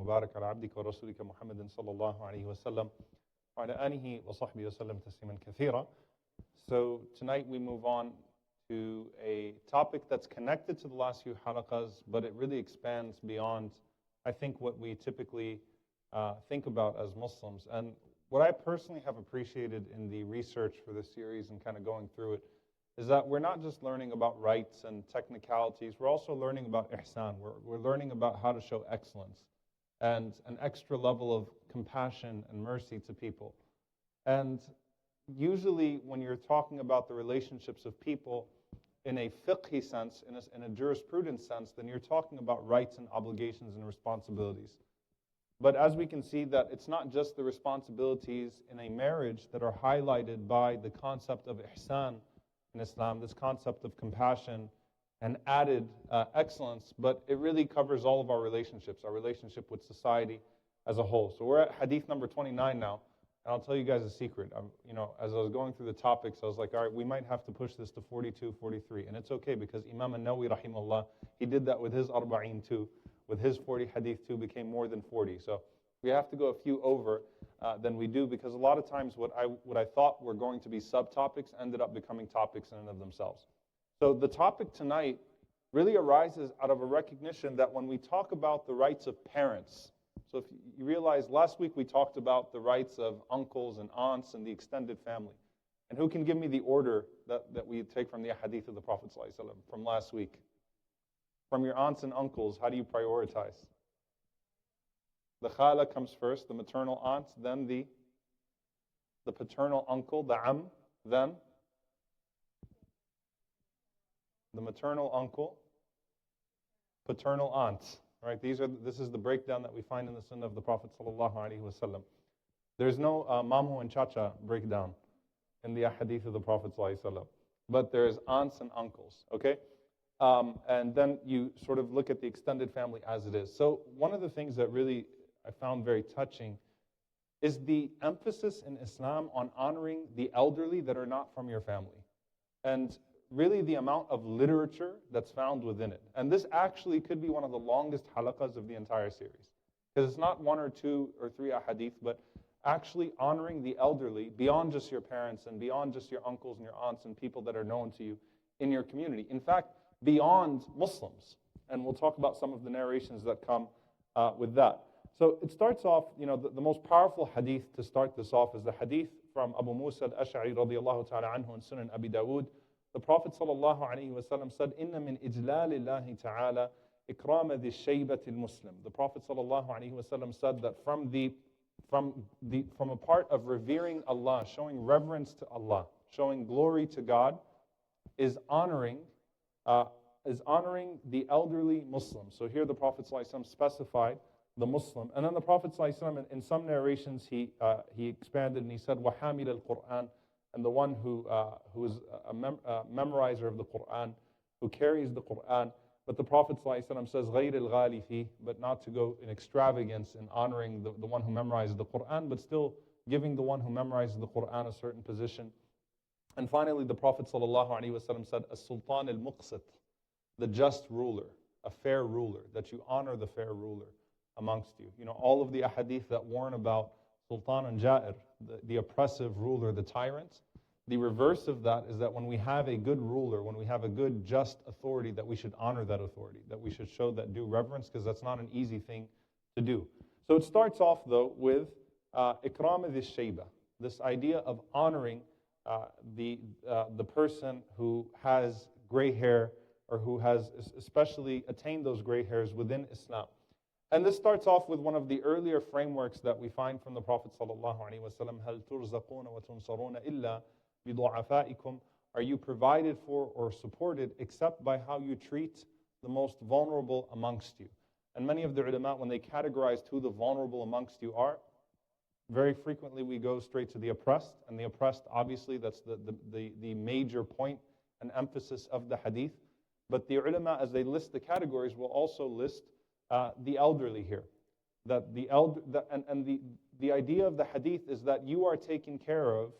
وبارك على عبدك ورسولك محمد صلى الله عليه وسلم وعلى آله وصحبه وسلم تسليما كثيرا. So tonight we move on to a topic that's connected to the last few halaqas, but it really expands beyond, I think, what we typically think about as Muslims. And what I personally have appreciated in the research for this series and kind of going through it is that we're not just learning about rights and technicalities, we're also learning about ihsan. We're learning about how to show excellence and an extra level of compassion and mercy to people. And usually when you're talking about the relationships of people in a fiqhi sense, in a jurisprudence sense, then you're talking about rights and obligations and responsibilities. But as we can see that it's not just the responsibilities in a marriage that are highlighted by the concept of ihsan in Islam, this concept of compassion and added excellence, but it really covers all of our relationships, our relationship with society as a whole. So we're at Hadith number 29 now, and I'll tell you guys a secret. As I was going through the topics, I was like, all right, we might have to push this to 42, 43, and it's okay because Imam an-Nawawi rahimahullah, he did that with his arba'in too, with his 40 hadith too, became more than 40. So we have to go a few over than we do, because a lot of times what I thought were going to be subtopics ended up becoming topics in and of themselves. So the topic tonight really arises out of a recognition that when we talk about the rights of parents, so if you realize last week we talked about the rights of uncles and aunts and the extended family. And who can give me the order that we take from the hadith of the Prophet ﷺ from last week? From your aunts and uncles, how do you prioritize? The khala comes first, the maternal aunt, then the paternal uncle, the then the maternal uncle, paternal aunt. Right? This is the breakdown that we find in the Sunnah of the Prophet ﷺ. There's no mamu and chacha breakdown in the hadith of the Prophet ﷺ, but there's aunts and uncles. Okay. And then you sort of look at the extended family as it is. So one of the things that really I found very touching is the emphasis in Islam on honoring the elderly that are not from your family. And really the amount of literature that's found within it. And this actually could be one of the longest halaqas of the entire series. Because it's not one or two or three ahadith, but actually honoring the elderly beyond just your parents and beyond just your uncles and your aunts and people that are known to you in your community. In fact, beyond Muslims. And we'll talk about some of the narrations that come with that. So it starts off, the most powerful hadith to start this off is the hadith from Abu Musa al-Ash'ari radiyallahu ta'ala anhu in Sunan Abi Dawood. The Prophet sallallahu alayhi wa sallam said, "Inna min ijlalillahi ta'ala ikrama dhi shaybati al-Muslim." The Prophet sallallahu alayhi wa sallam said that from a part of revering Allah, showing reverence to Allah, showing glory to God, is honoring the elderly Muslim. So here the Prophet ﷺ specified the Muslim. And then the Prophet ﷺ, in some narrations, he expanded and he said, وَحَامِلَ الْقُرْآنِ, and the one who is a memorizer of the Qur'an, who carries the Qur'an. But the Prophet ﷺ says, غَيْرِ الْغَالِ فِيهِ, but not to go in extravagance in honoring the one who memorizes the Qur'an, but still giving the one who memorizes the Qur'an a certain position. And finally, the Prophet ﷺ said, as-sultan al-muqsit, the just ruler, a fair ruler, that you honor the fair ruler amongst you. All of the ahadith that warn about sultan and ja'ir, the oppressive ruler, the tyrant, the reverse of that is that when we have a good ruler, when we have a good just authority, that we should honor that authority, that we should show that due reverence, because that's not an easy thing to do. So it starts off, though, with ikram al-shayba, this idea of honoring the person who has gray hair, or who has especially attained those gray hairs within Islam. And this starts off with one of the earlier frameworks that we find from the Prophet sallallahu alaihi wasallam. هَلْ تُرْزَقُونَ وَتُنْصَرُونَ إِلَّا بِضُعَفَائِكُمْ. Are you provided for or supported except by how you treat the most vulnerable amongst you? And many of the ulama, when they categorized who the vulnerable amongst you are, very frequently we go straight to the oppressed. And the oppressed, obviously, that's the major point and emphasis of the hadith. But the ulama, as they list the categories, will also list the elderly here. That the idea of the hadith is that you are taken care of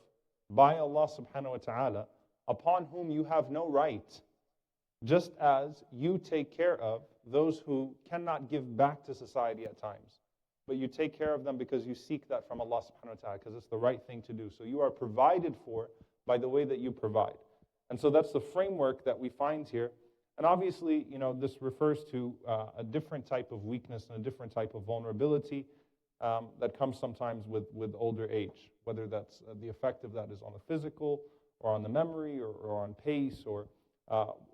by Allah subhanahu wa ta'ala, upon whom you have no right, just as you take care of those who cannot give back to society at times. but you take care of them because you seek that from Allah subhanahu wa ta'ala, because it's the right thing to do. So you are provided for by the way that you provide. And so that's the framework that we find here. And obviously, this refers to a different type of weakness and a different type of vulnerability that comes sometimes with older age, whether that's the effect of that is on the physical or on the memory or on pace or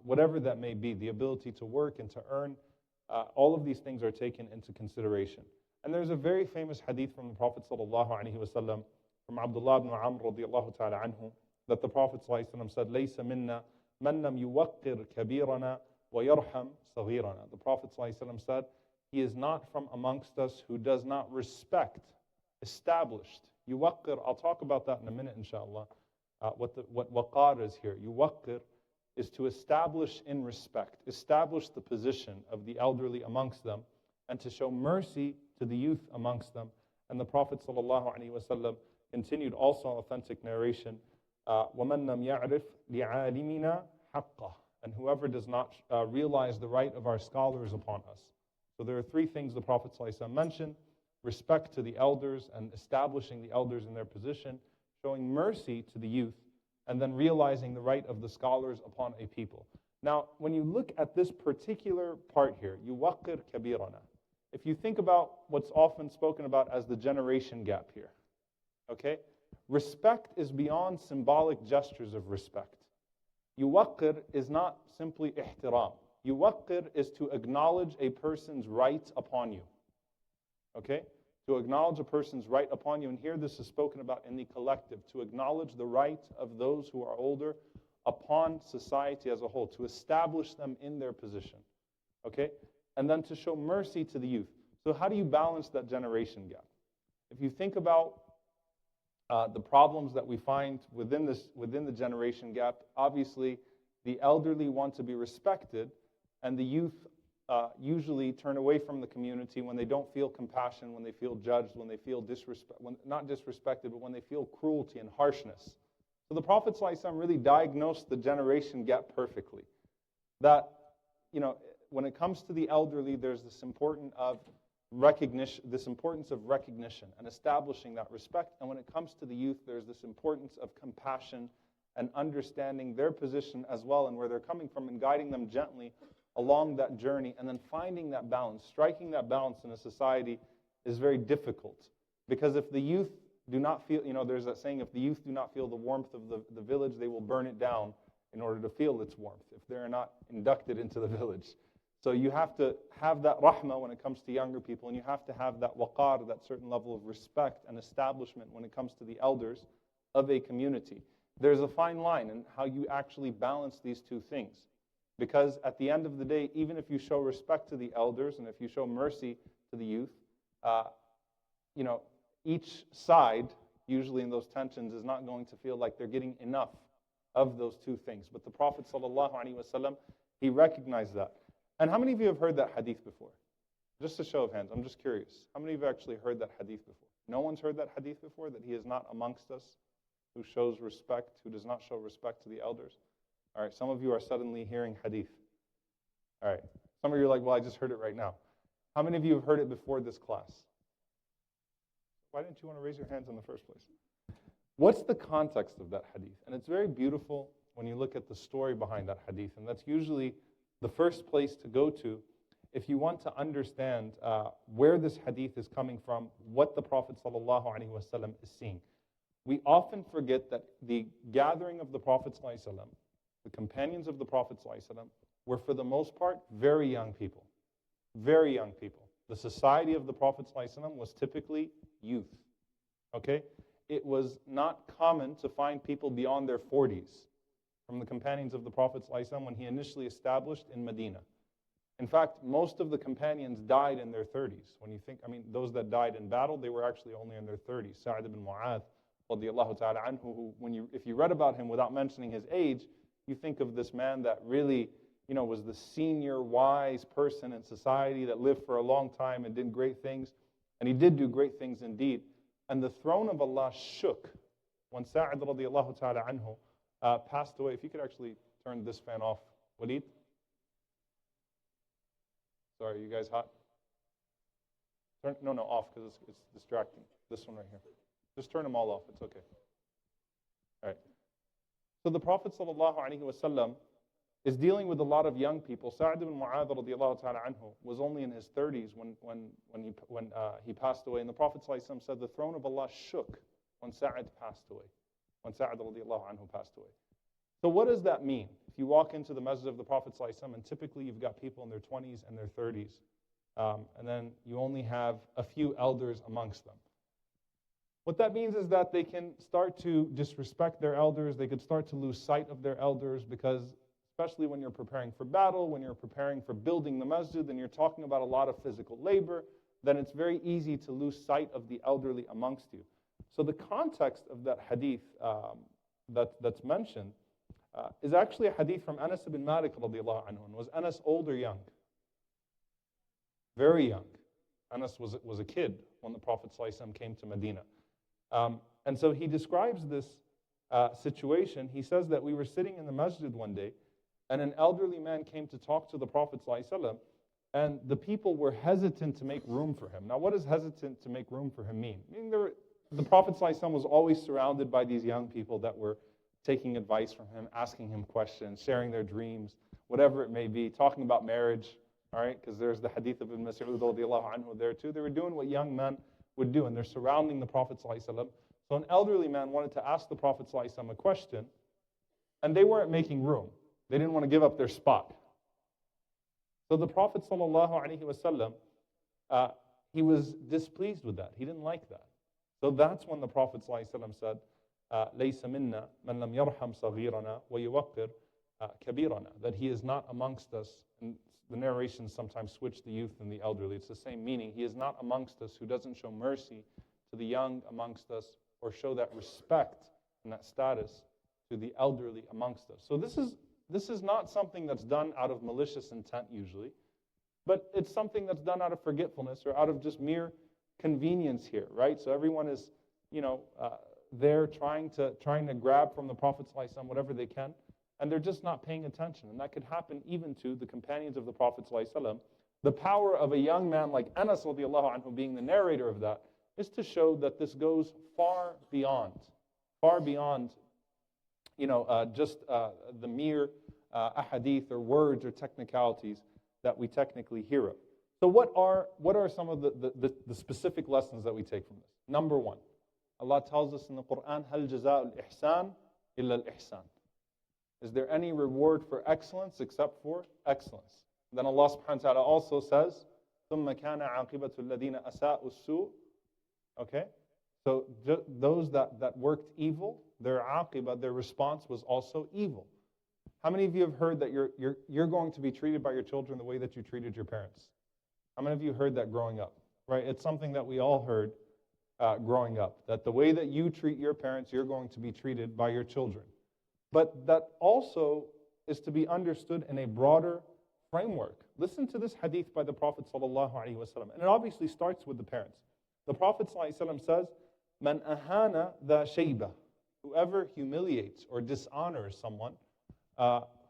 whatever that may be, the ability to work and to earn. All of these things are taken into consideration. And there's a very famous hadith from the Prophet ﷺ, from Abdullah ibn Amr radiallahu ta'ala anhu, that the Prophet ﷺ said, لَيْسَ مِنَّا مَنْ لَمْ يُوَقِّرْ كَبِيرَنَا وَيَرْحَمْ صَغِيرَنَا. The Prophet ﷺ said, he is not from amongst us who does not respect established. Yuwaqqir, I'll talk about that in a minute, inshallah. What waqar is here. Yuwaqqir is to establish in respect, establish the position of the elderly amongst them, and to show mercy to the youth amongst them. And the Prophet ﷺ continued also on authentic narration, وَمَنْ لَمْ يَعْرِفْ لِعَالِمِنَا حَقَّهُ. And whoever does not realize the right of our scholars upon us. So there are three things the Prophet ﷺ mentioned: respect to the elders and establishing the elders in their position, showing mercy to the youth, and then realizing the right of the scholars upon a people. Now, when you look at this particular part here, yuwaqqir kabirana, if you think about what's often spoken about as the generation gap here, okay? Respect is beyond symbolic gestures of respect. Yuwaqqir is not simply ihtiram. Yuwaqqir is to acknowledge a person's right upon you, okay? To acknowledge a person's right upon you, and here this is spoken about in the collective, to acknowledge the right of those who are older upon society as a whole, to establish them in their position, okay? And then to show mercy to the youth. So how do you balance that generation gap? If you think about the problems that we find within the generation gap, obviously the elderly want to be respected, and the youth usually turn away from the community when they don't feel compassion, when they feel judged, when they feel not disrespected, but when they feel cruelty and harshness. So the Prophet ﷺ really diagnosed the generation gap perfectly. That, when it comes to the elderly, there's this importance of recognition and establishing that respect. And when it comes to the youth, there's this importance of compassion and understanding their position as well and where they're coming from and guiding them gently along that journey, and then finding that balance. Striking that balance in a society is very difficult, because if the youth do not feel, there's that saying, if the youth do not feel the warmth of the village, they will burn it down in order to feel its warmth, if they're not inducted into the village. So you have to have that rahmah when it comes to younger people, and you have to have that waqar, that certain level of respect and establishment when it comes to the elders of a community. There's a fine line in how you actually balance these two things. Because at the end of the day, even if you show respect to the elders and if you show mercy to the youth, each side, usually in those tensions, is not going to feel like they're getting enough of those two things. But the Prophet ﷺ, he recognized that. And how many of you have heard that hadith before? Just a show of hands, I'm just curious. How many of you have actually heard that hadith before? No one's heard that hadith before, that he is not amongst us who shows respect, who does not show respect to the elders? All right, some of you are suddenly hearing hadith. All right, some of you are like, well, I just heard it right now. How many of you have heard it before this class? Why didn't you want to raise your hands in the first place? What's the context of that hadith? And it's very beautiful when you look at the story behind that hadith, and that's usually the first place to go to if you want to understand where this hadith is coming from, what the Prophet ﷺ is seeing. We often forget that the gathering of the Prophet ﷺ, the companions of the Prophet ﷺ, were for the most part very young people. Very young people. The society of the Prophet ﷺ was typically youth. Okay? It was not common to find people beyond their 40s from the companions of the Prophet ﷺ when he initially established in Medina. In fact, most of the companions died in their 30s. When you think, those that died in battle, they were actually only in their 30s. Sa'd ibn Mu'adh, radiyallahu ta'ala anhu, who, if you read about him without mentioning his age, you think of this man that really, was the senior wise person in society that lived for a long time and did great things. And he did do great things indeed. And the throne of Allah shook when Sa'd radiyallahu ta'ala anhu passed away. If you could actually turn this fan off, Walid. Sorry, you guys hot? No, off, because it's distracting. This one right here. Just turn them all off. It's okay. All right. So the Prophet ﷺ is dealing with a lot of young people. Sa'd ibn Mu'adh radiallahu ta'ala anhu was only in his 30s when he passed away. And the Prophet ﷺ said the throne of Allah shook when Sa'd passed away. When Sa'd radiallahu anhu passed away. So what does that mean? If you walk into the masjid of the Prophet ﷺ, and typically you've got people in their 20s and their 30s, and then you only have a few elders amongst them. What that means is that they can start to disrespect their elders. They could start to lose sight of their elders because, especially when you're preparing for battle, when you're preparing for building the masjid, and you're talking about a lot of physical labor, then it's very easy to lose sight of the elderly amongst you. So the context of that hadith that's mentioned is actually a hadith from Anas ibn Malik radiallahu anhu. And was Anas old or young? Very young. Anas was a kid when the Prophet ﷺ came to Medina. And so he describes this situation. He says that we were sitting in the masjid one day, and an elderly man came to talk to the Prophet ﷺ, and the people were hesitant to make room for him. Now, what does hesitant to make room for him mean? Meaning the Prophet ﷺ was always surrounded by these young people that were taking advice from him, asking him questions, sharing their dreams, whatever it may be, talking about marriage, all right? Because there's the hadith of Ibn Mas'ud radiallahu anhu there too. They were doing what young men would do, and they're surrounding the Prophet ﷺ. So an elderly man wanted to ask the Prophet ﷺ a question, and they weren't making room. They didn't want to give up their spot. So the Prophet ﷺ, he was displeased with that. He didn't like that. So that's when the Prophet ﷺ said, لَيْسَ مِنَّا مَنْ لَمْ يَرْحَمْ صَغِيرَنَا وَيُوَقِّرْ كَبِيرَنَا. That he is not amongst us. And the narrations sometimes switch the youth and the elderly. It's the same meaning. He is not amongst us who doesn't show mercy to the young amongst us or show that respect and that status to the elderly amongst us. So this is not something that's done out of malicious intent usually, but it's something that's done out of forgetfulness or out of just mere convenience here, right? So everyone is, they're trying to grab from the Prophet ﷺ whatever they can, and they're just not paying attention. And that could happen even to the companions of the Prophet ﷺ. The power of a young man like Anas radiallahu anhu being the narrator of that is to show that this goes far beyond, just the mere ahadith or words or technicalities that we technically hear of. So what are some of the specific lessons that we take from this? Number one, Allah tells us in the Quran, هَلْ جَزَاءُ الْإِحْسَانِ إِلَّا الْإِحْسَانِ. Is there any reward for excellence except for excellence? Then Allah subhanahu wa ta'ala also says, ثُمَّ كَانَ عَاقِبَةُ الَّذِينَ أَسَاءُوا السُّوءَ. Okay? So those that worked evil, their aqibah, their response was also evil. How many of you have heard that you're going to be treated by your children the way that you treated your parents? How many of you heard that growing up? Right? It's something that we all heard growing up, that the way that you treat your parents, you're going to be treated by your children. But that also is to be understood in a broader framework. Listen to this hadith by the Prophet ﷺ, and it obviously starts with the parents. The Prophet ﷺ says, "Man ahana dha shayba," whoever humiliates or dishonors someone,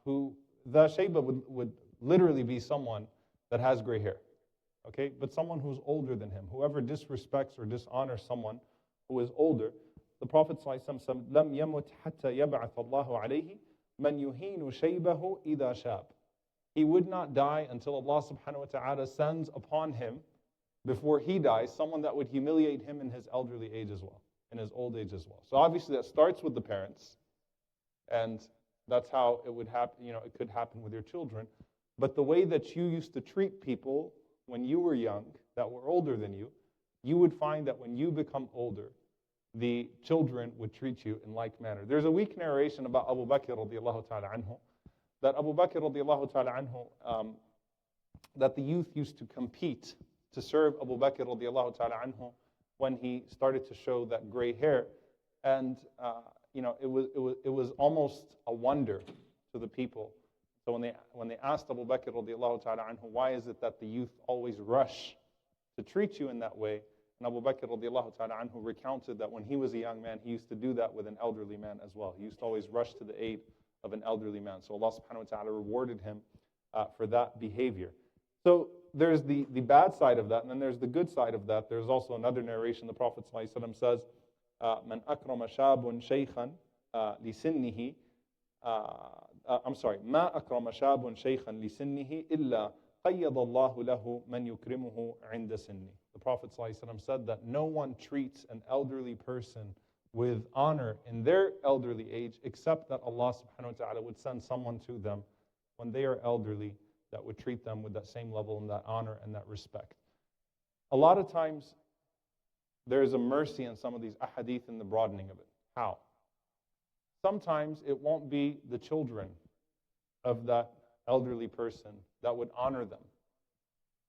who dha shayba would literally be someone that has gray hair, okay? But someone who's older than him, whoever disrespects or dishonors someone who is older, the Prophet ﷺ said, "Lam yamut hatta yab'ath Allahu alayhi man yuhinu shaybahu idha shab." He would not die until Allah subhanahu wa ta'ala sends upon him, before he dies, someone that would humiliate him in his elderly age as well, in his old age as well. So obviously that starts with the parents, and that's how it would happen. It could happen with your children. But the way that you used to treat people when you were young, that were older than you, you would find that when you become older, the children would treat you in like manner. There's a weak narration about Abu Bakr radiallahu ta'ala anhu, that Abu Bakr radiallahu ta'ala anhu, that the youth used to compete to serve Abu Bakr radiallahu ta'ala anhu when he started to show that gray hair. And it was almost a wonder to the people. So when they asked Abu Bakr radiallahu ta'ala anhu, why is it that the youth always rush to treat you in that way? And Abu Bakr radiallahu ta'ala anhu recounted that when he was a young man, he used to do that with an elderly man as well. He used to always rush to the aid of an elderly man. So Allah subhanahu wa ta'ala rewarded him for that behavior. So there's the bad side of that, and then there's the good side of that. There's also another narration. The Prophet ﷺ says, "Man akrama shabun shaykhan lisinnihi." I'm sorry. "Ma akrama shabun shaykhan lisinnihi illa qayyada Allahu lahu man yukrimuhu 'inda sinni." The Prophet ﷺ said that no one treats an elderly person with honor in their elderly age, except that Allah subhanahu wa ta'ala would send someone to them when they are elderly that would treat them with that same level and that honor and that respect. A lot of times, there is a mercy in some of these ahadith and the broadening of it. How? Sometimes it won't be the children of that elderly person that would honor them.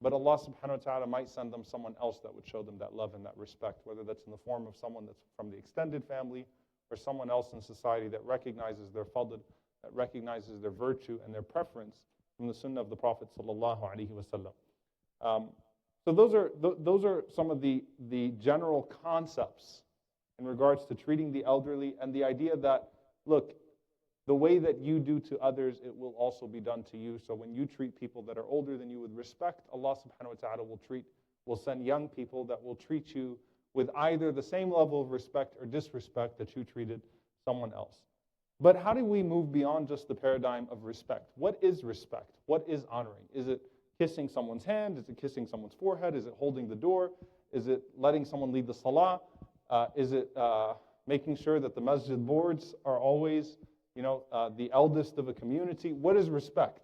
But Allah subhanahu wa ta'ala might send them someone else that would show them that love and that respect, whether that's in the form of someone that's from the extended family or someone else in society that recognizes their fadl, that recognizes their virtue and their preference from the sunnah of the Prophet sallallahu alaihi wasallam. So those are some of the general concepts in regards to treating the elderly, and the idea that, look, the way that you do to others, it will also be done to you. So when you treat people that are older than you with respect, Allah subhanahu wa ta'ala will send young people that will treat you with either the same level of respect or disrespect that you treated someone else. But how do we move beyond just the paradigm of respect? What is respect? What is honoring? Is it kissing someone's hand? Is it kissing someone's forehead? Is it holding the door? Is it letting someone lead the salah? Is it making sure that the masjid boards are always, the eldest of a community? What is respect?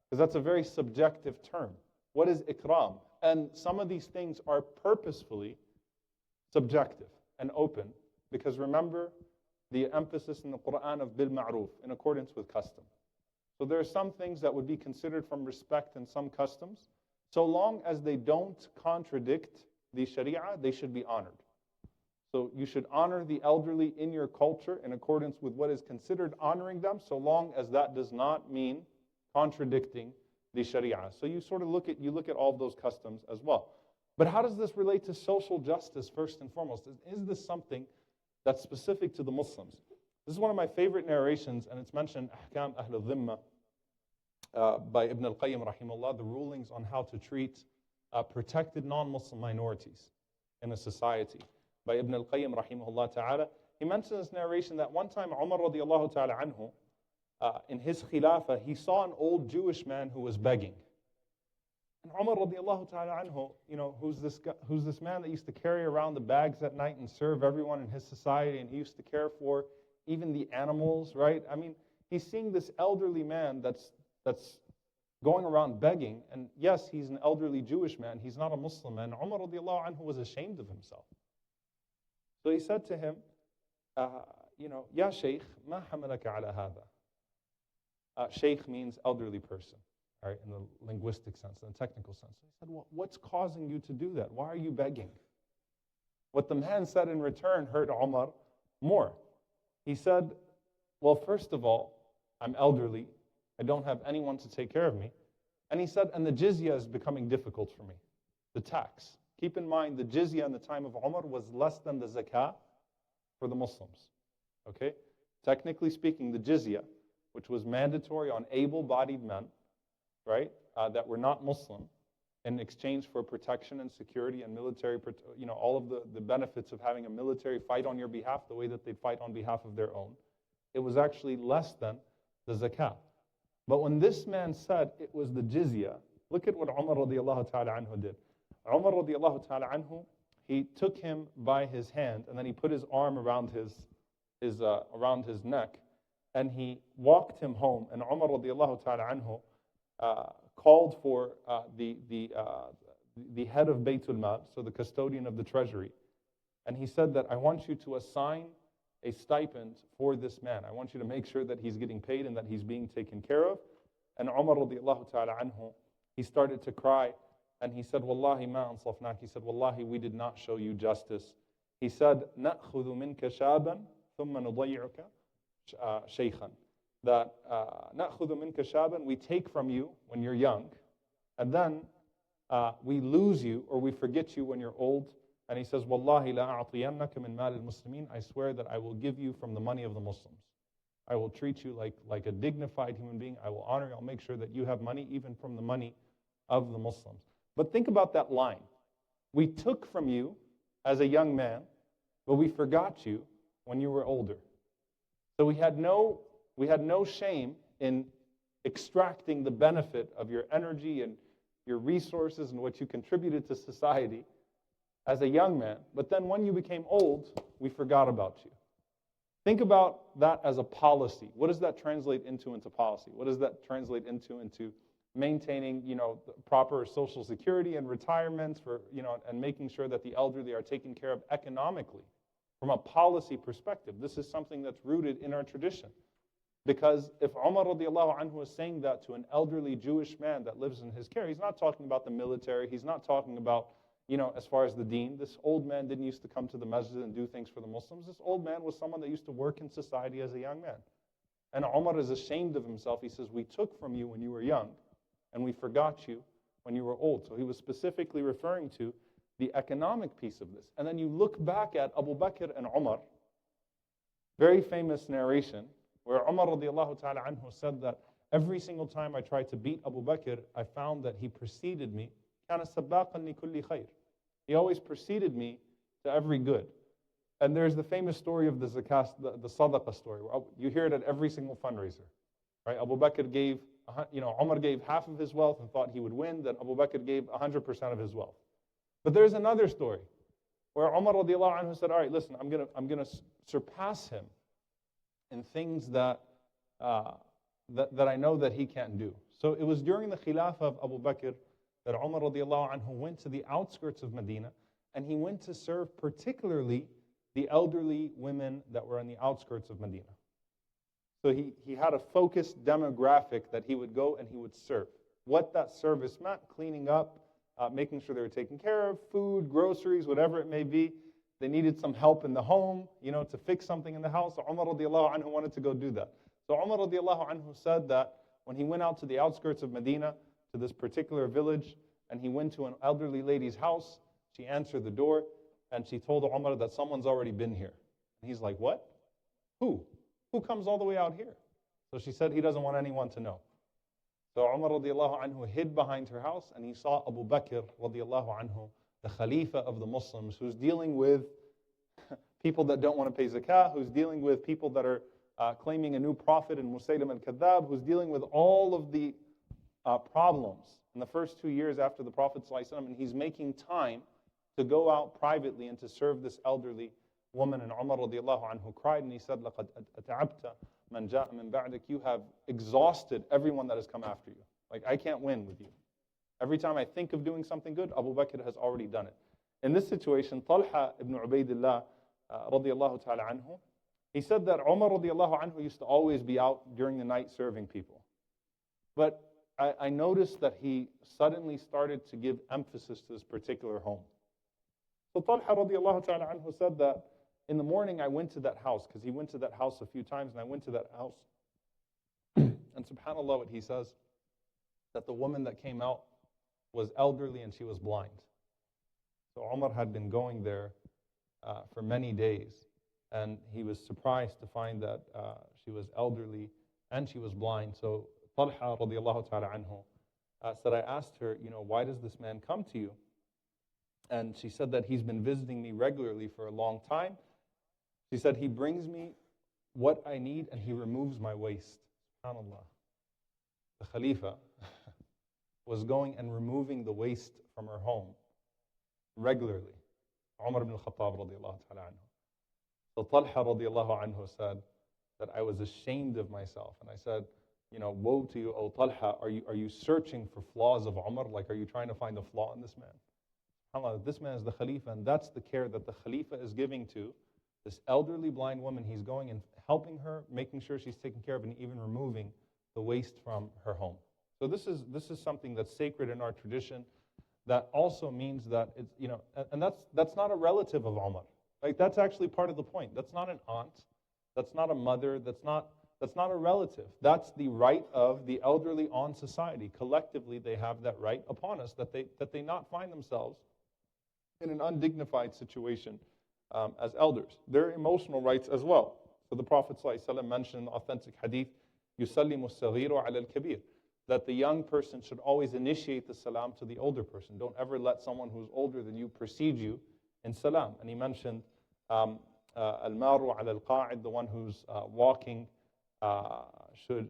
Because that's a very subjective term. What is ikram? And some of these things are purposefully subjective and open, because remember the emphasis in the Quran of bil ma'ruf, in accordance with custom. So there are some things that would be considered from respect and some customs. So long as they don't contradict the Sharia, they should be honored. So you should honor the elderly in your culture in accordance with what is considered honoring them, so long as that does not mean contradicting the Sharia. So you sort of look at all of those customs as well. But how does this relate to social justice first and foremost? Is this something that's specific to the Muslims? This is one of my favorite narrations, and it's mentioned Ahkam Ahl al-Dhimma by Ibn al-Qayyim rahimahullah, the rulings on how to treat protected non-Muslim minorities in a society, by Ibn al-Qayyim rahimahullah ta'ala. He mentions this narration that one time Umar radiallahu ta'ala anhu, in his khilafah, he saw an old Jewish man who was begging. And Umar radiallahu ta'ala anhu, who's this man that used to carry around the bags at night and serve everyone in his society, and he used to care for even the animals, right? I mean, he's seeing this elderly man that's going around begging, and yes, he's an elderly Jewish man, he's not a Muslim, and Umar radiallahu anhu was ashamed of himself. So he said to him, Ya Shaykh, ma hamalaka ala hadha. Shaykh means elderly person. Right, in the linguistic sense, in the technical sense. He said, well, what's causing you to do that? Why are you begging? What the man said in return hurt Umar more. He said, well, first of all, I'm elderly. I don't have anyone to take care of me. And he said, and the jizya is becoming difficult for me, the tax. Keep in mind, the jizya in the time of Umar was less than the zakah for the Muslims. Okay? Technically speaking, the jizya, which was mandatory on able-bodied men, right, that were not Muslim, in exchange for protection and security and military, all of the benefits of having a military fight on your behalf the way that they'd fight on behalf of their own. It was actually less than the zakah. But when this man said it was the jizya, look at what Umar radiallahu ta'ala anhu did. Umar radiallahu ta'ala anhu, he took him by his hand, and then he put his arm around his neck, and he walked him home. And Umar radiallahu ta'ala anhu called for the head of Baytul Mal, so the custodian of the treasury. And he said that I want you to assign a stipend for this man. I want you to make sure that he's getting paid and that he's being taken care of. And Umar radiallahu ta'ala anhu, he started to cry, and he said, Wallahi ma ansafnak. He said, Wallahi, we did not show you justice. He said, نَأْخُذُ مِنْكَ شَابًا ثُمَّ نُضَيِّعُكَ شَيْخًا. That نَأْخُذُ مِنْكَ شَابًا, we take from you when you're young, and then we lose you or we forget you when you're old. And he says, Wallahi la a'tiyannaka min mal al-muslimin. I swear that I will give you from the money of the Muslims. I will treat you like a dignified human being. I will honor you. I'll make sure that you have money even from the money of the Muslims. But think about that line. We took from you as a young man, but we forgot you when you were older. So we had no shame in extracting the benefit of your energy and your resources and what you contributed to society as a young man. But then when you became old, we forgot about you. Think about that as a policy. What does that translate into policy? What does that translate into maintaining, the proper social security and retirement for, and making sure that the elderly are taken care of economically from a policy perspective? This is something that's rooted in our tradition. Because if Umar radiallahu anhu is saying that to an elderly Jewish man that lives in his care, he's not talking about the military, he's not talking about, as far as the deen. This old man didn't used to come to the masjid and do things for the Muslims. This old man was someone that used to work in society as a young man. And Umar is ashamed of himself. He says, we took from you when you were young, and we forgot you when you were old. So he was specifically referring to the economic piece of this. And then you look back at Abu Bakr and Umar, very famous narration, where Umar radiallahu ta'ala anhu said that every single time I tried to beat Abu Bakr, I found that he preceded me. كَانَ سَبَّاقًا لِكُلِّ خَيْرٍ. He always preceded me to every good. And there's the famous story of the zakat, the sadaqah story. You hear it at every single fundraiser. Right? Abu Bakr gave, Umar gave half of his wealth and thought he would win. Then Abu Bakr gave 100% of his wealth. But there's another story where Umar radiallahu anhu said, all right, listen, I'm gonna surpass him in things that I know that he can't do. So it was during the Khilafah of Abu Bakr that Umar radiallahu anhu went to the outskirts of Medina, and he went to serve particularly the elderly women that were on the outskirts of Medina. So he had a focused demographic that he would go and he would serve. What that service meant, cleaning up, making sure they were taken care of, food, groceries, whatever it may be. They needed some help in the home, to fix something in the house. So Umar radiallahu anhu wanted to go do that. So Umar radiallahu anhu said that when he went out to the outskirts of Medina, to this particular village, and he went to an elderly lady's house, she answered the door, and she told Umar that someone's already been here. And he's like, what? Who? Who comes all the way out here? So she said he doesn't want anyone to know. So Umar radiallahu anhu hid behind her house, and he saw Abu Bakr radiallahu anhu, the Khalifa of the Muslims, who's dealing with people that don't want to pay zakah, who's dealing with people that are claiming a new prophet in Musaylim al-Kadhab, who's dealing with all of the problems in the first 2 years after the Prophet ﷺ, and he's making time to go out privately and to serve this elderly woman. And Umar radiallahu anhu cried, and he said, لَقَدْ أَتَعَبْتَ مَنْ جَاءَ مِنْ بَعْدِكَ. You have exhausted everyone that has come after you. Like, I can't win with you. Every time I think of doing something good, Abu Bakr has already done it. In this situation, Talha ibn Ubaidillah radiallahu ta'ala anhu, he said that Umar radiallahu anhu used to always be out during the night serving people. But I noticed that he suddenly started to give emphasis to this particular home. So Talha radiallahu ta'ala anhu said that in the morning I went to that house, because he went to that house a few times, and I went to that house. And subhanAllah, what he says, that the woman that came out was elderly and she was blind. So Umar had been going there for many days, and he was surprised to find that she was elderly and she was blind. So Talha radiallahu ta'ala anhu said, I asked her, why does this man come to you? And she said that he's been visiting me regularly for a long time. She said, he brings me what I need and he removes my waste. SubhanAllah. The Khalifa was going and removing the waste from her home regularly. Umar ibn al-Khattab radiallahu ta'ala anhu. So Talha radiallahu anhu said that I was ashamed of myself. And I said, woe to you, O Talha, are you searching for flaws of Umar? Like, are you trying to find a flaw in this man? SubhanAllah, this man is the Khalifa, and that's the care that the Khalifa is giving to this elderly blind woman. He's going and helping her, making sure she's taken care of, and even removing the waste from her home. So this is something that's sacred in our tradition. That also means that it's, and that's not a relative of Umar. Like, that's actually part of the point. That's not an aunt. That's not a mother. That's not a relative. That's the right of the elderly on society. Collectively, they have that right upon us that they not find themselves in an undignified situation as elders. Their emotional rights as well. So the Prophet ﷺ mentioned in the authentic hadith, يُسَلِّمُ الصَّغِيرُ عَلَى الْكَبِيرِ. that the young person should always initiate the salam to the older person. Don't ever let someone who's older than you precede you in salam. And he mentioned al-maru ala al-qa'id, the one who's walking should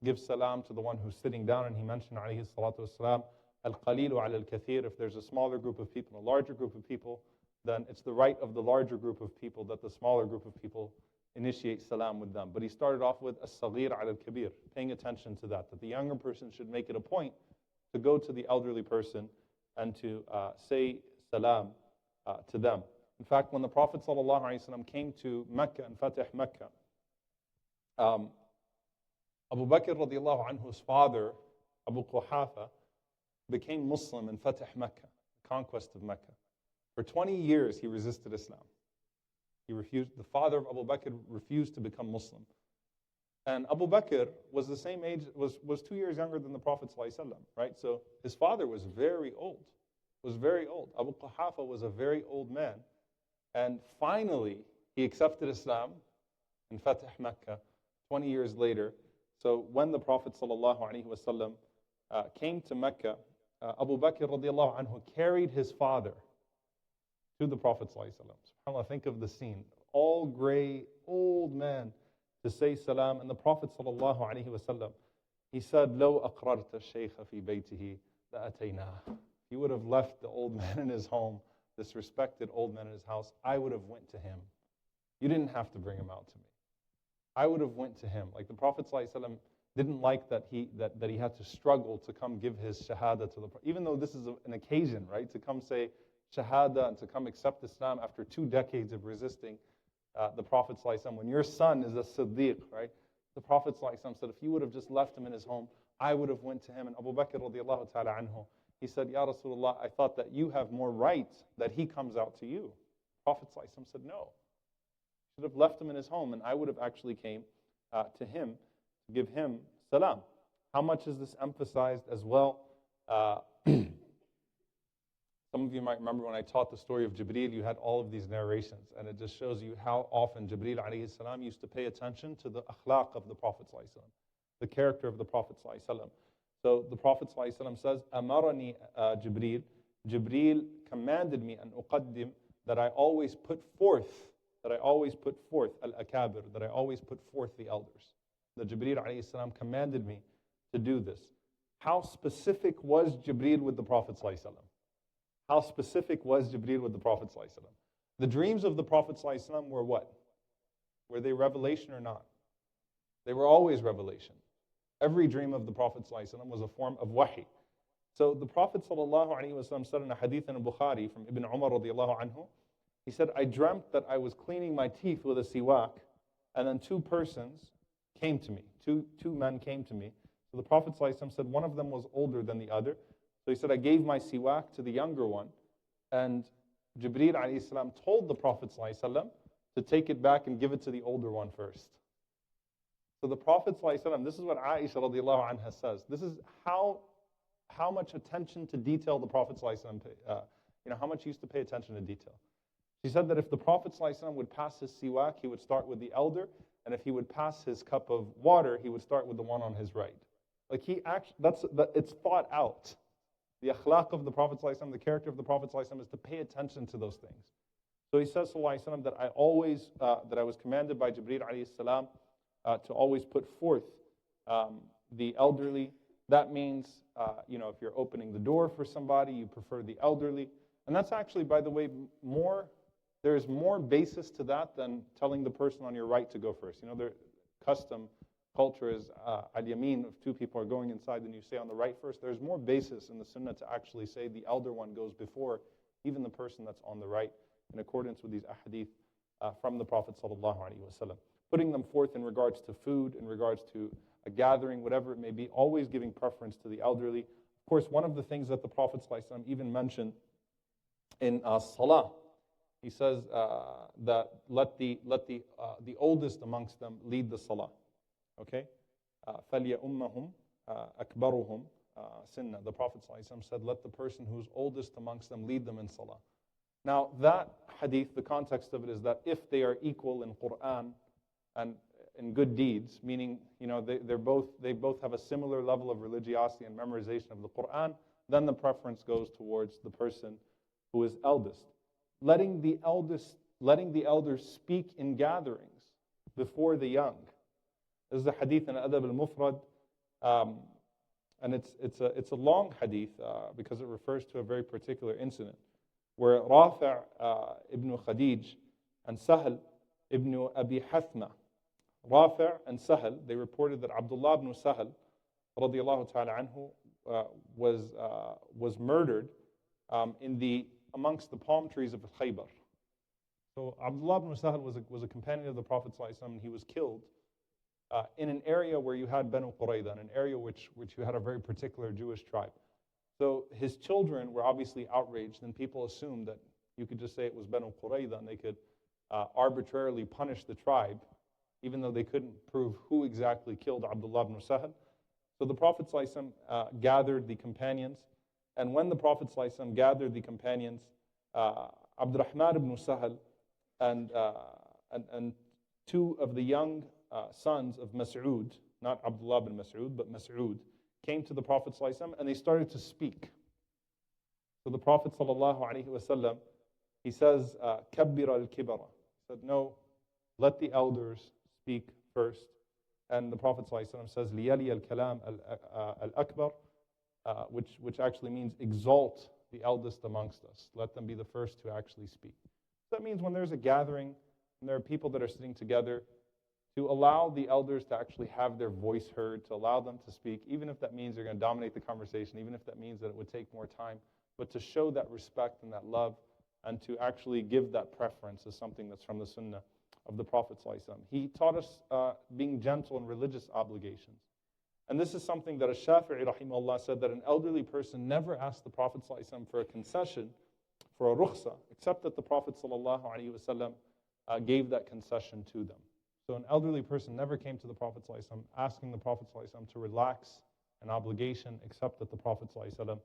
give salam to the one who's sitting down. And he mentioned, alayhi salatu wasalam, al-qalilu ala al-kathir. If there's a smaller group of people, a larger group of people, then it's the right of the larger group of people that the smaller group of people initiate salam with them. But he started off with as-saghir ala al-kabir, paying attention to that the younger person should make it a point to go to the elderly person and to say salam to them. In fact, when the Prophet ﷺ came to Mecca and Fatih Mecca, Abu Bakr radiallahu anhu's father, Abu Quhafa, became Muslim in Fatih Mecca, the conquest of Mecca. For 20 years, he resisted Islam. He refused. The father of Abu Bakr refused to become Muslim. And Abu Bakr was the same age, was 2 years younger than the Prophet ﷺ, right? So his father was very old, Abu Quhafa was a very old man. And finally, he accepted Islam in Fatih Mecca 20 years later. So when the Prophet ﷺ came to Mecca, Abu Bakr radiallahu anhu carried his father to the Prophet ﷺ. SubhanAllah, think of the scene. All gray, old man to say salam. And the Prophet ﷺ, he said, لَوْ أَقْرَرْتَ الشَّيْخَ فِي بَيْتِهِ لَأَتَيْنَاهُ. He would have left the old man in his home, this respected old man in his house. I would have went to him. You didn't have to bring him out to me. I would have went to him. Like the Prophet ﷺ didn't like that he had to struggle to come give his shahada to the Prophet. Even though this is an occasion, right, to come say shahada and to come accept Islam after 2 decades of resisting the Prophet ﷺ. When your son is a Siddiq, right, the Prophet ﷺ said, if you would have just left him in his home, I would have went to him. And Abu Bakr radiallahu ta'ala anhu, he said, Ya Rasulullah, I thought that you have more right that he comes out to you. The Prophet ﷺ said, no. Should have left him in his home, and I would have actually came to him to give him salam. How much is this emphasized as well? Some of you might remember when I taught the story of Jibreel, you had all of these narrations, and it just shows you how often Jibreel alayhi salam used to pay attention to the akhlaq of the Prophet ﷺ, the character of the Prophet ﷺ. So the Prophet ﷺ says, Amarani Jibreel, Jibreel commanded me, and uqaddim, that I always put forth al-akabir, that I always put forth the elders. The Jibreel alayhi salam commanded me to do this. How specific was Jibreel with the Prophet ﷺ? How specific was Jibreel with the Prophet ﷺ? The dreams of the Prophet ﷺ were what? Were they revelation or not? They were always revelation. Every dream of the Prophet ﷺ was a form of wahi. So the Prophet ﷺ said in a hadith in Bukhari from Ibn Umar radiallahu anhu, he said, I dreamt that I was cleaning my teeth with a siwak, and then 2 persons came to me. Two men came to me. So the Prophet ﷺ said one of them was older than the other. So he said, I gave my siwak to the younger one, and Jibreel alayhi salam told the Prophet ﷺ to take it back and give it to the older one first. So the Prophet ﷺ, this is what Aisha radiallahu anha says. This is how much attention to detail the Prophet ﷺ, how much he used to pay attention to detail. She said that if the Prophet ﷺ would pass his siwak, he would start with the elder, and if he would pass his cup of water, he would start with the one on his right. Like it's thought out. The akhlaq of the Prophet ﷺ, the character of the Prophet ﷺ is to pay attention to those things. So he says ﷺ, that I was commanded by Jibreel alayhi salam to always put forth the elderly. That means, if you're opening the door for somebody, you prefer the elderly. And that's actually, by the way, there's more basis to that than telling the person on your right to go first. Their custom culture is al-yamin, if 2 people are going inside, then you say on the right first. There's more basis in the sunnah to actually say the elder one goes before even the person that's on the right, in accordance with these ahadith from the Prophet ﷺ. Putting them forth in regards to food, in regards to a gathering, whatever it may be, always giving preference to the elderly. Of course, one of the things that the Prophet ﷺ even mentioned in salah, he says that let the oldest amongst them lead the salah. Okay? فَلْيَأُمَّهُمْ أَكْبَرُهُمْ سِنًّا. The Prophet ﷺ said, let the person who's oldest amongst them lead them in salah. Now, that hadith, the context of it is that if they are equal in Quran, and in good deeds, meaning they both have a similar level of religiosity and memorization of the Quran, then the preference goes towards the person who is eldest. Letting the elders speak in gatherings before the young. This is a hadith in Adab al-Mufrad, and it's a long hadith because it refers to a very particular incident where Rafi' ibn Khadij and Sahl ibn Abi Hathma, Rafi' and Sahl, they reported that Abdullah ibn Sahl radiyallahu ta'ala anhu was murdered amongst the palm trees of Khaybar. So Abdullah ibn Sahl was a companion of the Prophet ﷺ, and he was killed in an area where you had Banu Qurayza, an area which you had a very particular Jewish tribe. So his children were obviously outraged, and people assumed that you could just say it was Banu Qurayza, and they could arbitrarily punish the tribe, even though they couldn't prove who exactly killed Abdullah ibn Sahl. So the Prophet ﷺ gathered the companions, and when the Prophet ﷺ gathered the companions, Abdurrahman ibn Sahl and two of the young sons of Mas'ud, not Abdullah ibn Mas'ud, but Mas'ud, came to the Prophet ﷺ and they started to speak. So the Prophet ﷺ, he says, Kabbir al-kibara. He said, no, let the elders speak first. And the Prophet ﷺ says, Liyali al-kalam al-akbar, which actually means exalt the eldest amongst us. Let them be the first to actually speak. So that means when there's a gathering and there are people that are sitting together, to allow the elders to actually have their voice heard, to allow them to speak, even if that means they're going to dominate the conversation, even if that means that it would take more time, but to show that respect and that love and to actually give that preference is something that's from the sunnah of the Prophet ﷺ. He taught us being gentle in religious obligations. And this is something that Ash-Shafi'i rahimahullah said, that an elderly person never asked the Prophet ﷺ for a concession, for a rukhsa, except that the Prophet ﷺ gave that concession to them. So an elderly person never came to the Prophet ﷺ asking the Prophet ﷺ to relax an obligation, except that the Prophet ﷺ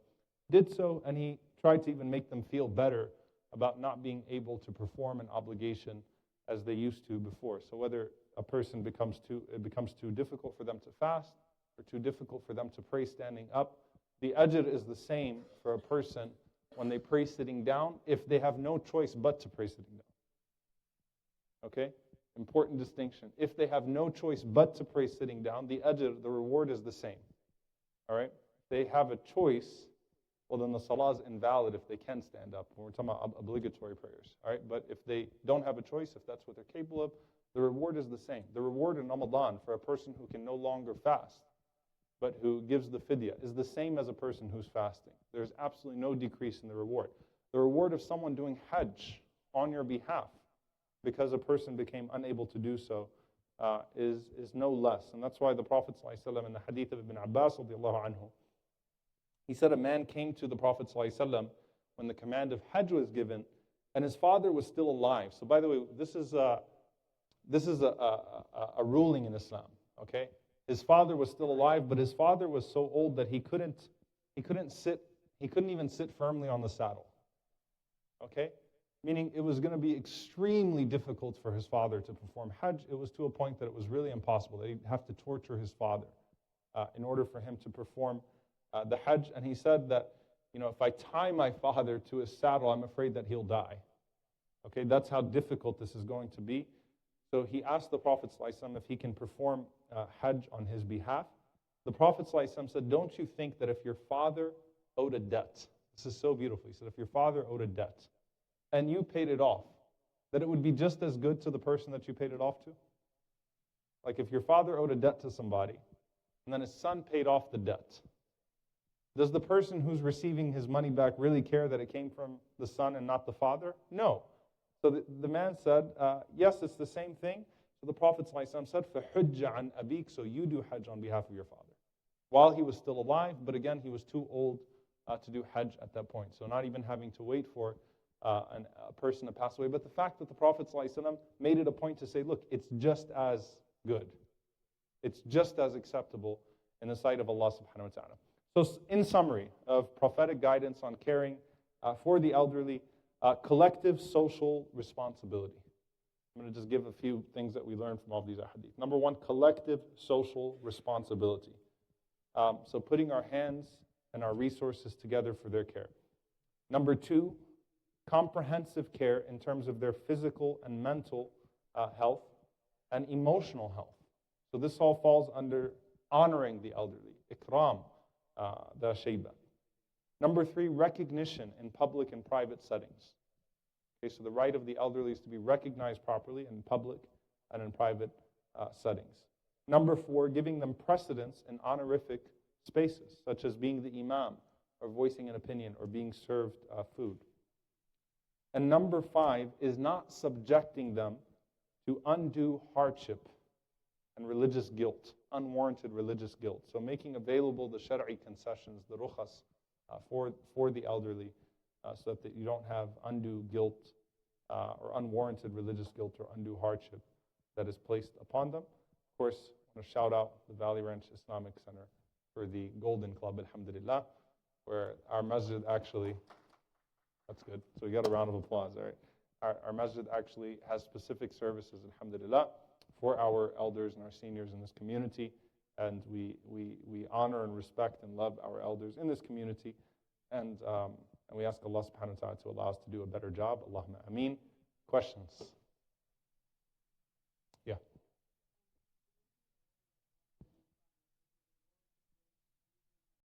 did so, and he tried to even make them feel better about not being able to perform an obligation as they used to before. So whether a person becomes too difficult for them to fast, or too difficult for them to pray standing up, the ajr is the same for a person when they pray sitting down, if they have no choice but to pray sitting down. Okay? Important distinction. If they have no choice but to pray sitting down, the ajr, the reward is the same. All right? If they have a choice, well then the salah is invalid if they can stand up. We're talking about obligatory prayers. All right? But if they don't have a choice, if that's what they're capable of, the reward is the same. The reward in Ramadan for a person who can no longer fast, but who gives the fidya, is the same as a person who's fasting. There's absolutely no decrease in the reward. The reward of someone doing hajj on your behalf, because a person became unable to do so, is no less. And that's why the Prophet ﷺ in the Hadith of Ibn Abbas radiallahu anhu, he said a man came to the Prophet ﷺ when the command of Hajj was given, and his father was still alive. So by the way, this is a ruling in Islam. Okay, his father was still alive, but his father was so old that he couldn't even sit firmly on the saddle. Okay. Meaning it was going to be extremely difficult for his father to perform Hajj. It was to a point that it was really impossible. They'd have to torture his father in order for him to perform the Hajj. And he said that, if I tie my father to his saddle, I'm afraid that he'll die. Okay, that's how difficult this is going to be. So he asked the Prophet ﷺ if he can perform Hajj on his behalf. The Prophet ﷺ said, don't you think that if your father owed a debt, this is so beautiful, he said, if your father owed a debt, and you paid it off, that it would be just as good to the person that you paid it off to? Like if your father owed a debt to somebody, and then his son paid off the debt, does the person who's receiving his money back really care that it came from the son and not the father? No. So the man said, yes, it's the same thing. So the Prophet ﷺ said, فَحُجَّ عَنْ أَبِيكَ, so you do Hajj on behalf of your father. While he was still alive, but again, he was too old to do Hajj at that point. So not even having to wait for a person to pass away. But the fact that the Prophet ﷺ made it a point to say, look, it's just as good. It's just as acceptable in the sight of Allah subhanahu wa ta'ala. So in summary of prophetic guidance on caring for the elderly, collective social responsibility. I'm going to just give a few things that we learned from all these ahadith. Number one, collective social responsibility. So putting our hands and our resources together for their care. Number two, comprehensive care in terms of their physical and mental health and emotional health. So this all falls under honoring the elderly, ikram, the shayba. Number three, recognition in public and private settings. Okay, so the right of the elderly is to be recognized properly in public and in private settings. Number four, giving them precedence in honorific spaces, such as being the imam, or voicing an opinion, or being served food. And number five is not subjecting them to undue hardship and religious guilt, unwarranted religious guilt. So making available the shari'i concessions, the rukhas, for the elderly, so that you don't have undue guilt or unwarranted religious guilt or undue hardship that is placed upon them. Of course, I want to shout out the Valley Ranch Islamic Center for the Golden Club, alhamdulillah, where our masjid actually, that's good, so we got a round of applause, all right? Our masjid actually has specific services, alhamdulillah, for our elders and our seniors in this community, and we honor and respect and love our elders in this community, and we ask Allah subhanahu wa ta'ala to allow us to do a better job. Allahumma ameen. Questions?